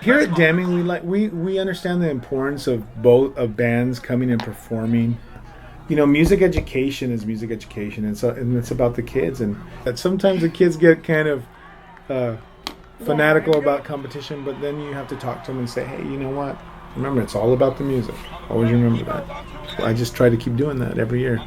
Here at Deming, we understand the importance of both of bands coming and performing. You know, music education is music education, and it's about the kids. And that sometimes the kids get kind of fanatical about competition, but then you have to talk to them and say, hey, you know what? Remember, it's all about the music. Always remember that. So I just try to keep doing that every year.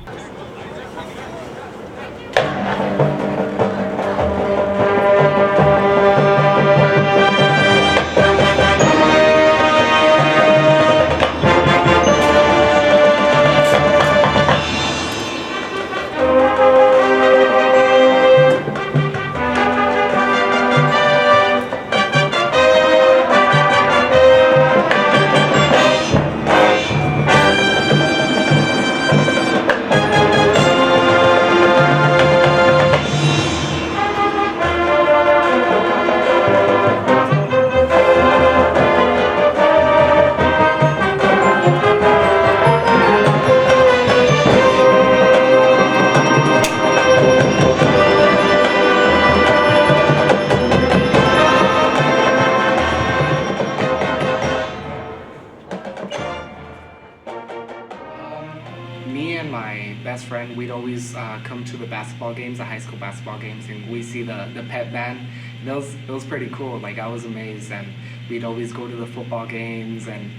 Me and my best friend, we'd always come to the basketball games, the high school basketball games, and we see the pep band. And it was pretty cool. Like, I was amazed, and we'd always go to the football games, and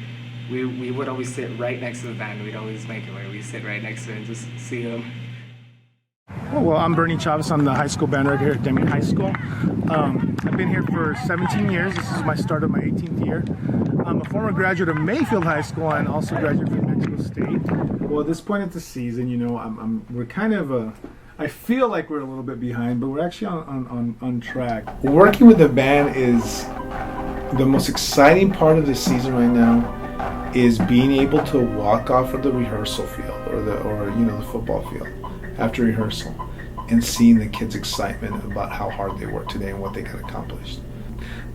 we would always sit right next to the band. We'd always make it where we sit right next to it and just see them. Well, I'm Bernie Chavez. I'm the high school band director here at Deming High School. I've been here for 17 years. This is my start of my 18th year. I'm a former graduate of Mayfield High School and also graduate from Mexico State. Well, at this point of the season, you know, we're kind of I feel like we're a little bit behind, but we're actually on track. Working with the band is the most exciting part of the season right now. Is being able to walk off of the rehearsal field or the football field after rehearsal and seeing the kids' excitement about how hard they worked today and what they got accomplished.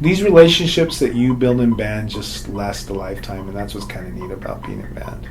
These relationships that you build in band just last a lifetime, and that's what's kind of neat about being in band.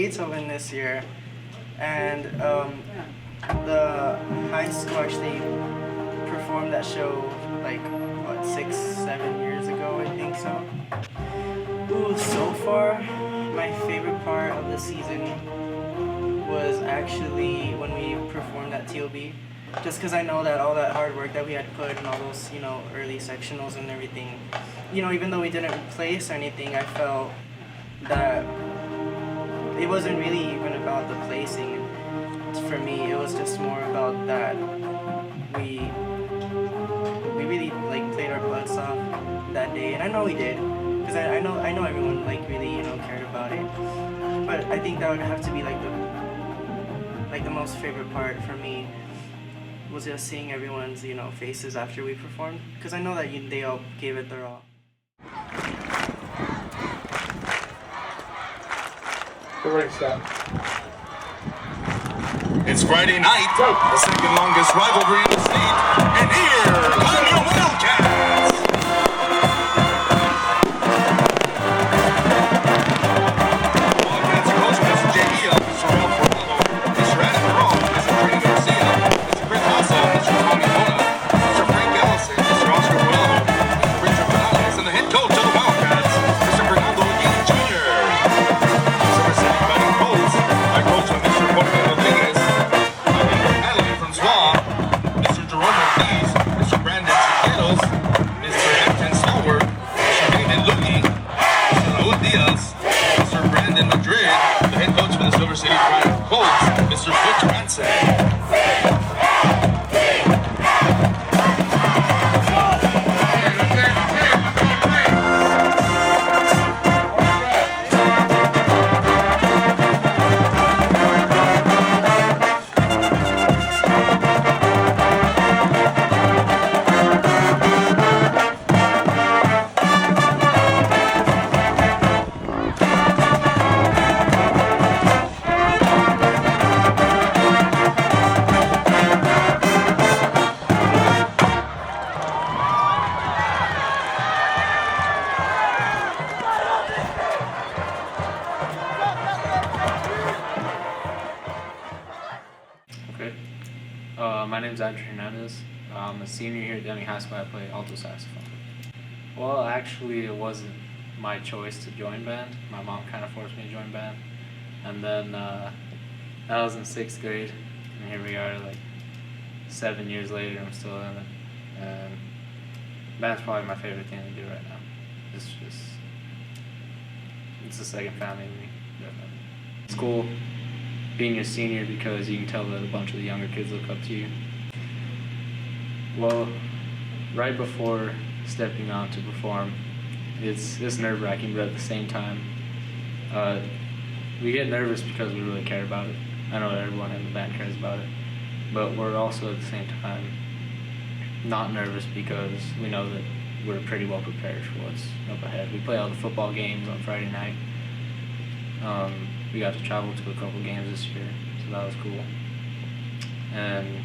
Beethoven this year, and the high school actually performed that show like what 6-7 years ago, I think so. Ooh, so far my favorite part of the season was actually when we performed at TOB, just because I know that all that hard work that we had put in all those, you know, early sectionals and everything, you know, even though we didn't place or anything, I felt that it wasn't really even about the placing. For me, it was just more about that we really like played our butts off that day, and I know we did, because I know everyone like really, you know, cared about it. But I think that would have to be like the most favorite part for me, was just seeing everyone's, you know, faces after we performed, because I know that they all gave it their all. It's Friday night, the second longest rivalry in the state, and here come your Wildcats! Wildcats are coached by Mr. J.E. Mr. Ralph Ronaldo, Mr. Adam Barone, Mr. Brady Garcia, Mr. Chris Hasso, Mr. Tommy Bona, Mr. Frank Ellison, Mr. Oscar Coelho, Mr. Richard Morales, and the head coach of the Wildcats, Mr. Fernando Aguirre Jr. Silver City batting coach, I coach with Mr. Jorge Rodriguez, Mr. Jerome Ortiz, Mr. Brandon Chiqueros, Mr. Anton Stewart, Mr. David Lugie, Mr. Raul Diaz, Mr. Brandon Madrid, the head coach for the Silver City Pride Colts, Mr. Butch Ranson. My name's Andrew Hernandez. I'm a senior here at Deming High School. I play alto saxophone. Well, actually, it wasn't my choice to join band. My mom kind of forced me to join band. And then that was in 6th grade, and here we are, like 7 years later, I'm still in it. And band's probably my favorite thing to do right now. It's a second family to me, definitely. It's cool being a senior because you can tell that a bunch of the younger kids look up to you. Well, right before stepping on to perform, it's nerve-wracking, but at the same time, we get nervous because we really care about it. I know that everyone in the band cares about it, but we're also at the same time not nervous because we know that we're pretty well prepared for what's up ahead. We play all the football games on Friday night. We got to travel to a couple games this year, so that was cool. And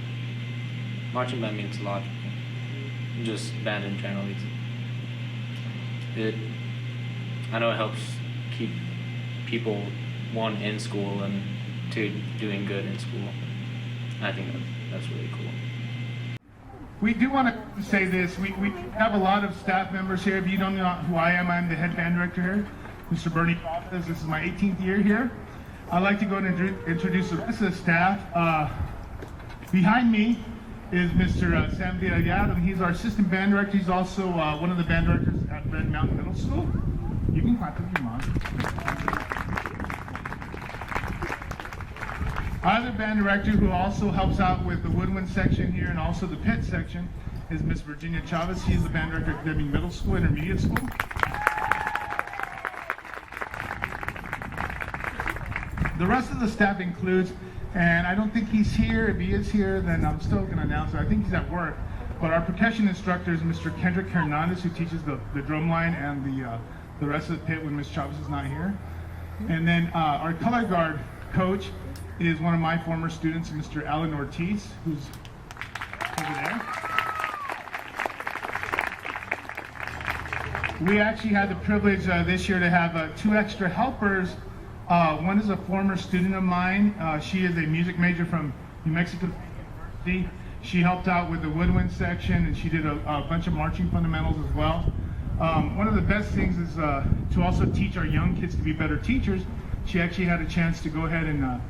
marching band means a lot to me. Just band in general. I know it helps keep people, one, in school, and two, doing good in school. I think that's really cool. We do want to say this. We have a lot of staff members here. If you don't know who I am, I'm the head band director here, Mr. Bernie Chavez. This is my 18th year here. I'd like to go and introduce the rest of the staff. Behind me is Mr. Sam Villarreal, and he's our assistant band director. He's also one of the band directors at Red Mountain Middle School. You can clap if you want. Our other band director who also helps out with the woodwind section here and also the pit section is Miss Virginia Chavez. She is the band director at Deming Middle School, Intermediate School. The rest of the staff includes, and I don't think he's here. If he is here, then I'm still going to announce it. I think he's at work. But our percussion instructor is Mr. Kendrick Hernandez, who teaches the drum line and the rest of the pit when Miss Chavez is not here. And then our color guard coach is one of my former students, Mr. Alan Ortiz, who's over there. We actually had the privilege this year to have 2 extra helpers One is a former student of mine. She is a music major from New Mexico University. She helped out with the woodwind section, and she did a bunch of marching fundamentals as well. One of the best things is to also teach our young kids to be better teachers. She actually had a chance to go ahead and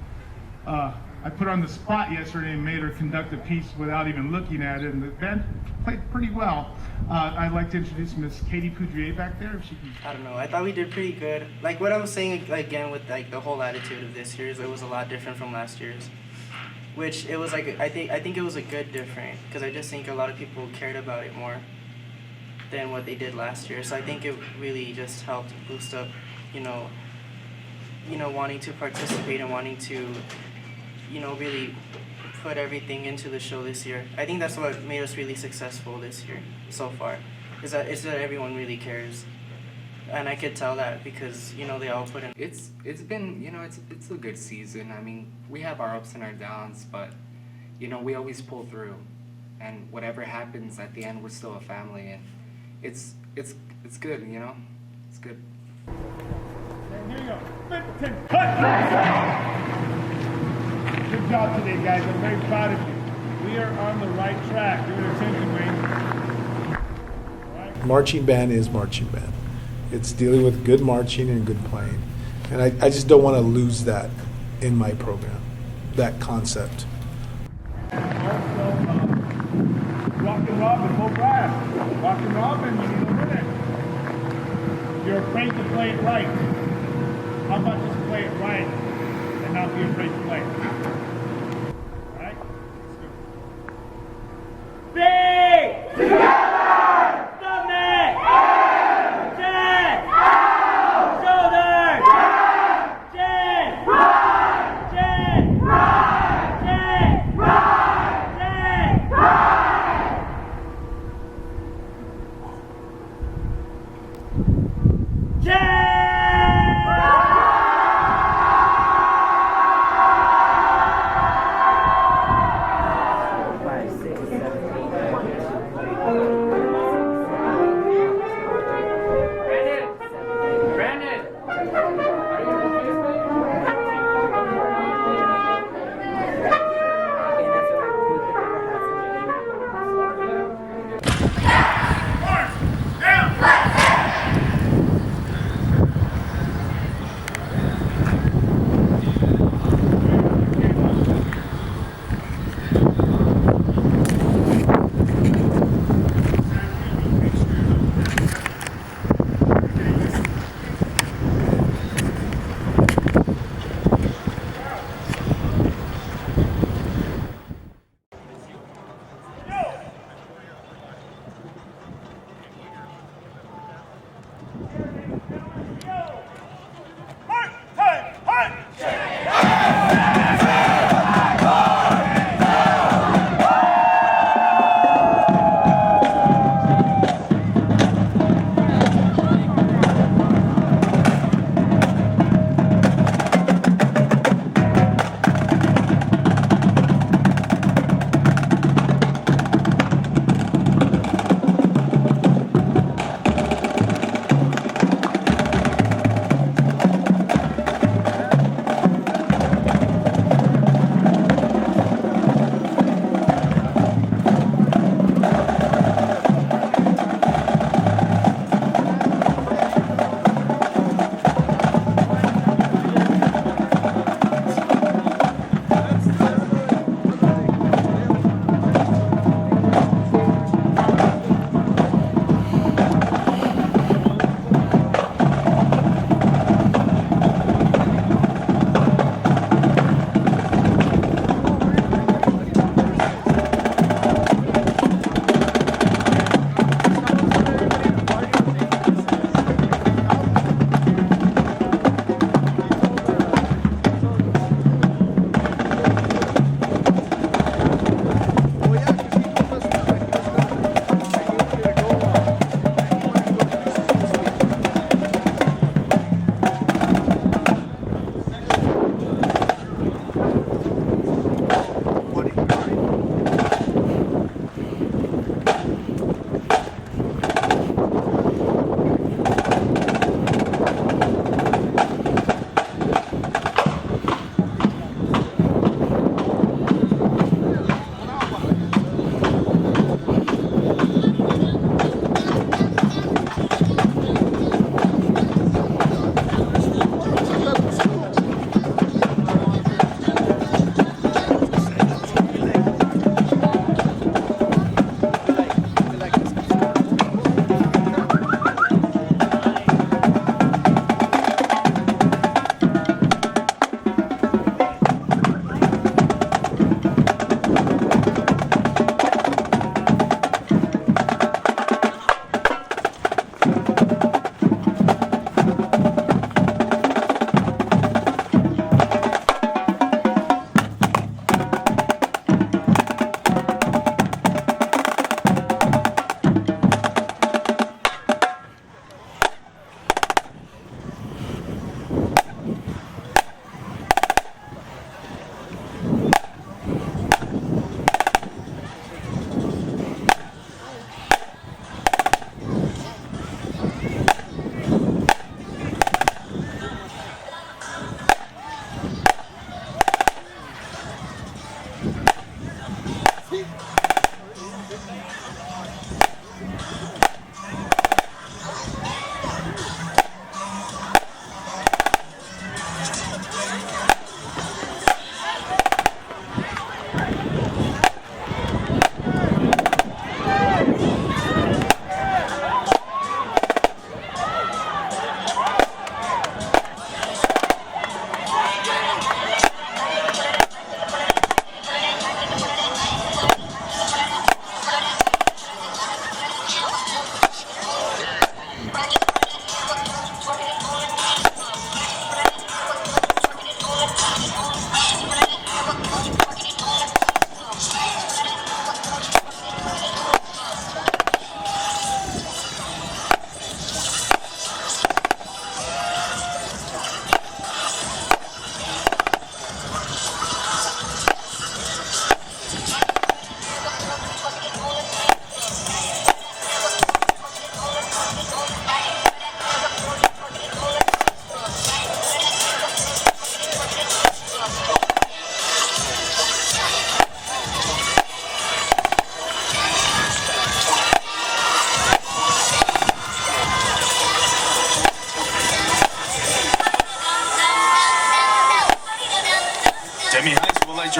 I put her on the spot yesterday and made her conduct a piece without even looking at it, and the band played pretty well. I'd like to introduce Miss Katie Poudrier back there, if she can. I don't know. I thought we did pretty good. Like what I was saying again with like the whole attitude of this year's, it was a lot different from last year's. Which it was like I think it was a good different because I just think a lot of people cared about it more than what they did last year. So I think it really just helped boost up, wanting to participate and wanting to, really put everything into the show this year. I think that's what made us really successful this year so far, is that everyone really cares, and I could tell that because they all put in. It's been it's a good season. I mean, we have our ups and our downs, but we always pull through, and whatever happens at the end, we're still a family, and it's good. It's good. And here you go. 15, cut! Good job today, guys. I'm very proud of you. We are on the right track. Give it attention, Wayne. Right. Marching band is marching band. It's dealing with good marching and good playing. And I just don't want to lose that in my program, that concept. Also, rock and robin, full brass. Rock and robin, you need to win it. You're afraid to play it right. How about just play it right and not be afraid to play it? All right? Let's go. Big! Together! Stomach! Chest! Shoulders! Chest! Right! Chest! Right! Chest! Right! Chest! Right! Chest!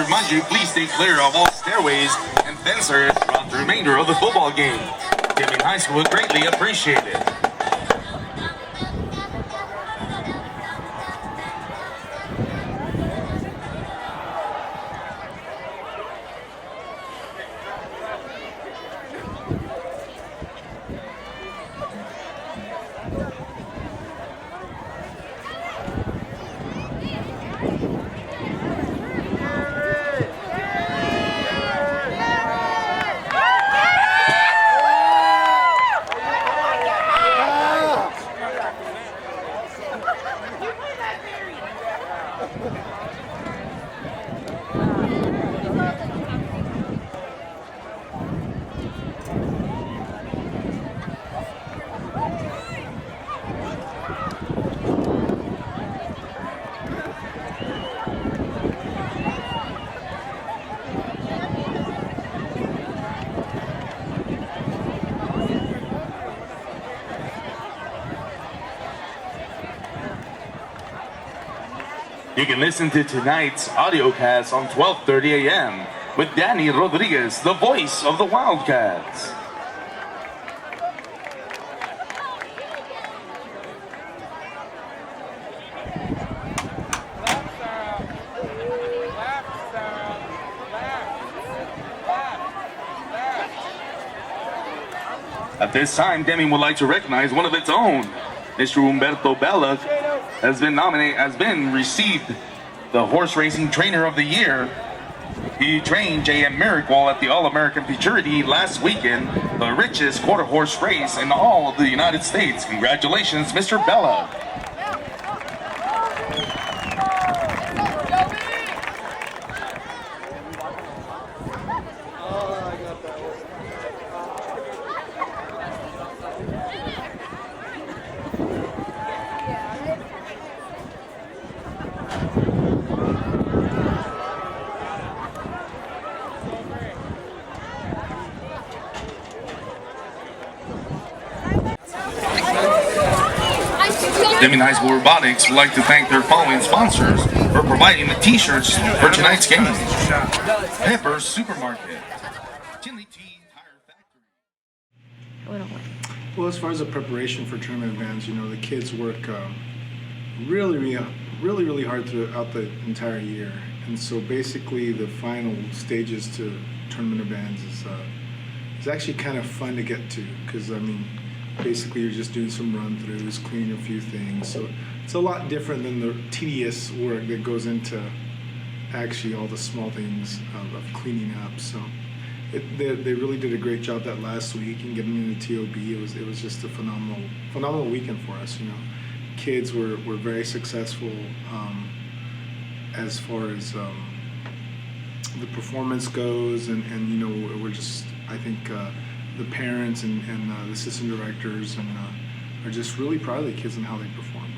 to remind you, please stay clear of all stairways and fences throughout the remainder of the football game. Deming High School would greatly appreciate it. You can listen to tonight's audiocast on 12:30 a.m. with Danny Rodriguez, the voice of the Wildcats. At this time, Deming would like to recognize one of its own. Mr. Humberto Bella has received the Horse Racing Trainer of the Year. He trained J.M. Miracle at the All-American Futurity last weekend, the richest quarter horse race in all of the United States. Congratulations, Mr. Bella. Deming High School Robotics would like to thank their following sponsors for providing the t-shirts for tonight's game. Pepper's Supermarket, Chili Tea Tire Factory. Well, as far as the preparation for tournament events, you know, the kids work really hard throughout the entire year. And so basically the final stages to tournament events is actually kind of fun to get to, because I mean, basically you're just doing some run-throughs, cleaning a few things. So it's a lot different than the tedious work that goes into actually all the small things of cleaning up. So they really did a great job that last week and getting into TOB. It was just a phenomenal weekend for us. You know, kids were very successful as far as the performance goes, and you know, we're just, I think the parents and the assistant directors are just really proud of the kids and how they performed.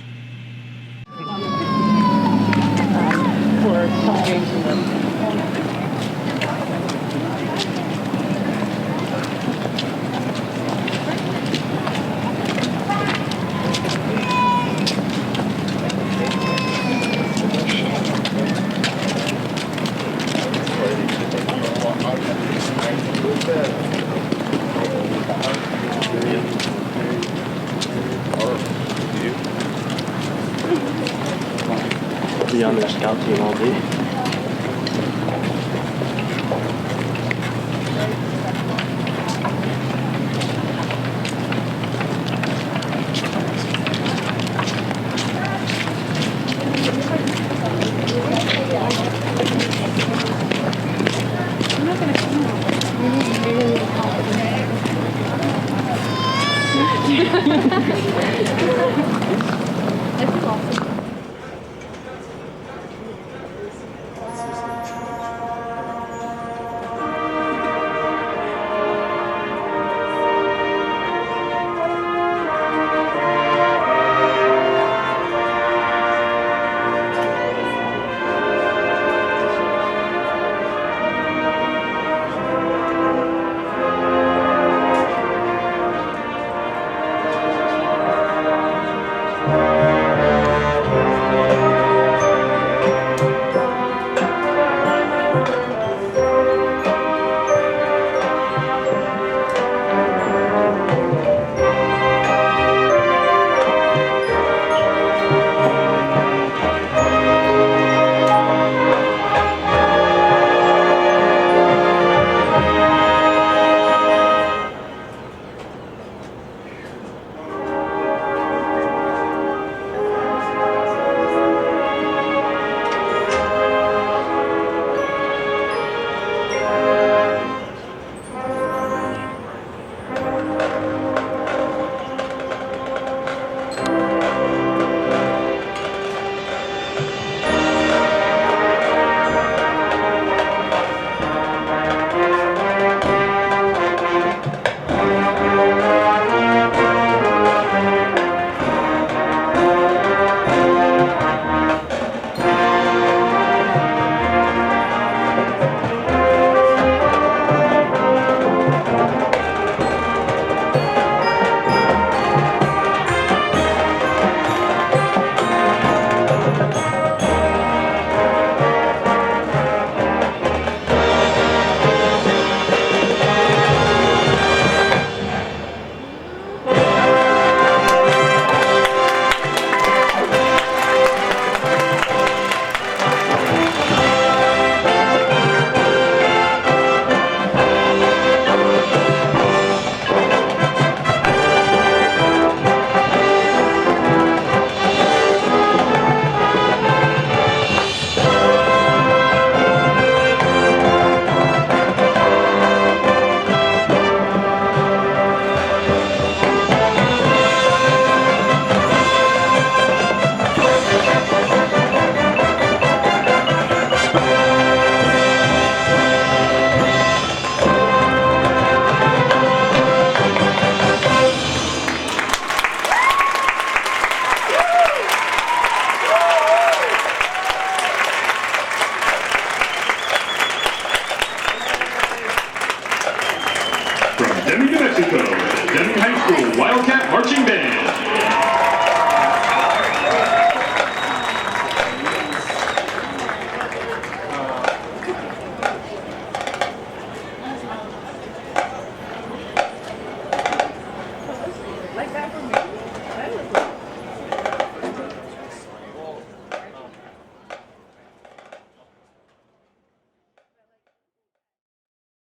For a couple games in the be on their scout team all day. I'm not gonna come out. Really This is awesome. School Wildcat Marching Band.